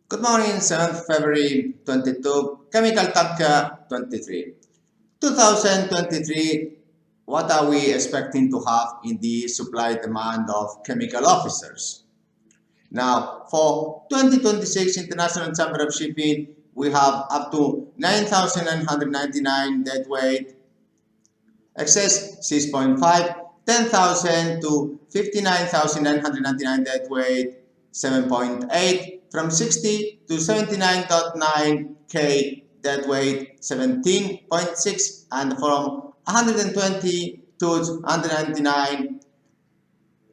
Good morning, 7th February 22, Chemical Tanker 23. 2023, what are we expecting to have in the supply demand of chemical officers? Now, for 2026 International Chamber of Shipping, we have up to 9,999 deadweight, excess 6.5, 10,000 to 59,999 deadweight, 7.8, from 60 to 79.9 K deadweight, 17.6, and from 120 to 199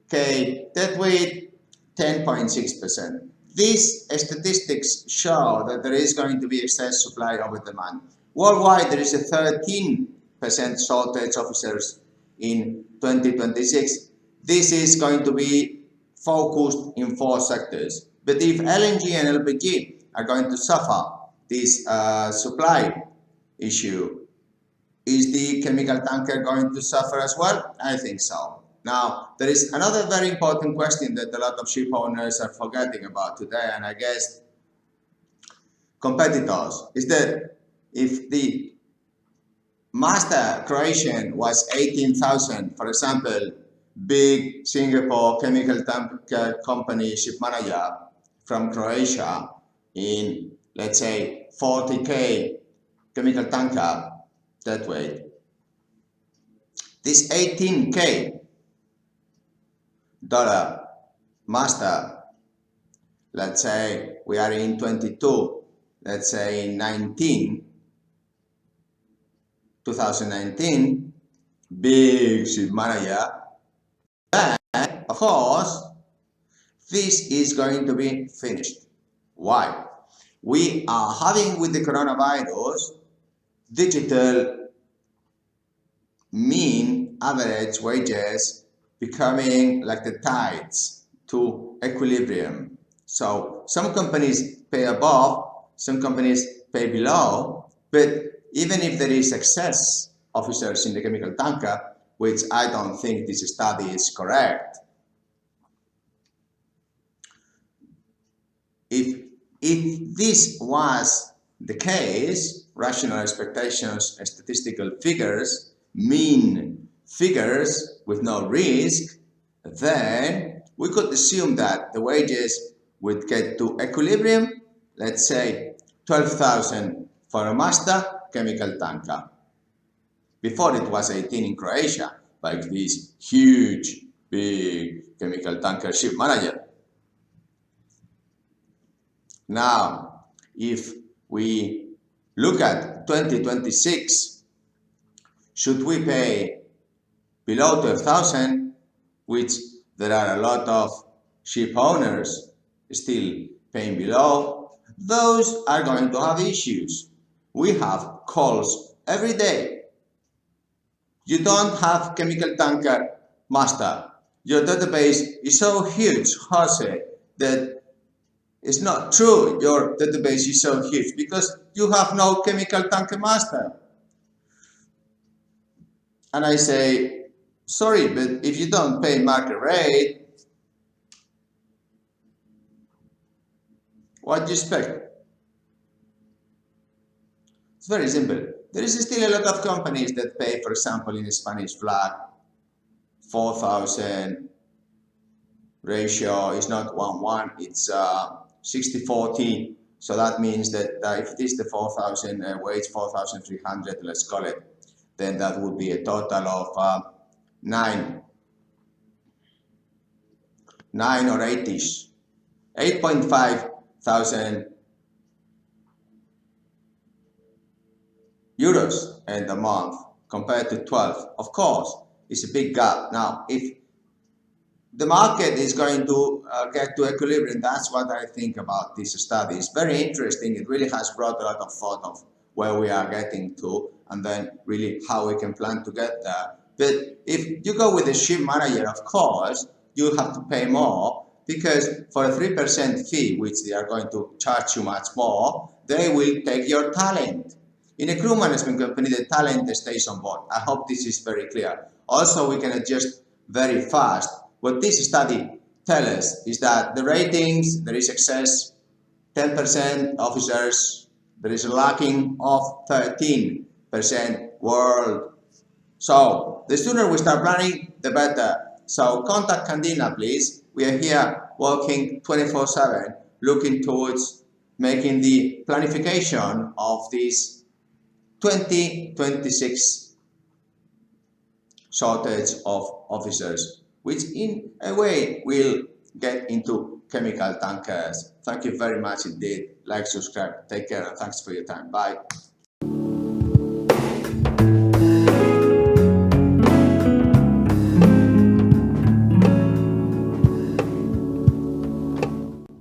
K deadweight, 10.6%. These statistics show that there is going to be excess supply over demand. Worldwide, there is a 13% shortage of officers in 2026. This is going to be focused in 4 sectors. But if LNG and LPG are going to suffer this supply issue, is the chemical tanker going to suffer as well? I think so. Now, there is another very important question that a lot of ship owners are forgetting about today, and I guess competitors, is that if the master Croatian was 18,000, for example, big Singapore chemical tanker company ship manager from Croatia in, let's say, 40K chemical tanker that way, this 18K dollar master, let's say we are in 22, let's say in 2019, big ship manager, then of course this is going to be finished. Why? We are having with the coronavirus digital mean average wages becoming like the tides to equilibrium. So some companies pay above, some companies pay below, but even if there is excess officers in the chemical tanker, which I don't think this study is correct, if this was the case, rational expectations, statistical figures, mean figures with no risk, then we could assume that the wages would get to equilibrium, let's say 12,000 for a master chemical tanker. Before it was 18 in Croatia, like this huge, big chemical tanker ship manager. Now, if we look at 2026, should we pay below 12,000, which there are a lot of ship owners still paying below, those are going to have issues. We have calls every day. You don't have chemical tanker master. Your database is so huge, Jose, that it's not true your database is so huge because you have no chemical tanker master. And I say, sorry, but if you don't pay market rate, what do you expect? It's very simple. There is still a lot of companies that pay, for example, in a Spanish flag, 4,000 ratio is not 1:1, it's 60-40. So that means that if it is the 4,000 wage, 4,300, let's call it, then that would be a total of 9 or 8-ish, 8.5 thousand euros in the month compared to 12. Of course, it's a big gap. Now, if the market is going to get to equilibrium, that's what I think about this study. It's very interesting. It really has brought a lot of thought of where we are getting to and then really how we can plan to get there. But if you go with a ship manager, of course, you have to pay more because for a 3% fee, which they are going to charge you much more, they will take your talent. In a crew management company, the talent stays on board. I hope this is very clear. Also, we can adjust very fast. What this study tells us is that the ratings, there is excess 10% officers, there is a lacking of 13% world. So the sooner we start planning, the better. So contact Candina, please. We are here working 24/7, looking towards making the planification of this 2026 shortage of officers, which in a way will get into chemical tankers. Thank you very much indeed. Like, subscribe, take care, and thanks for your time. Bye.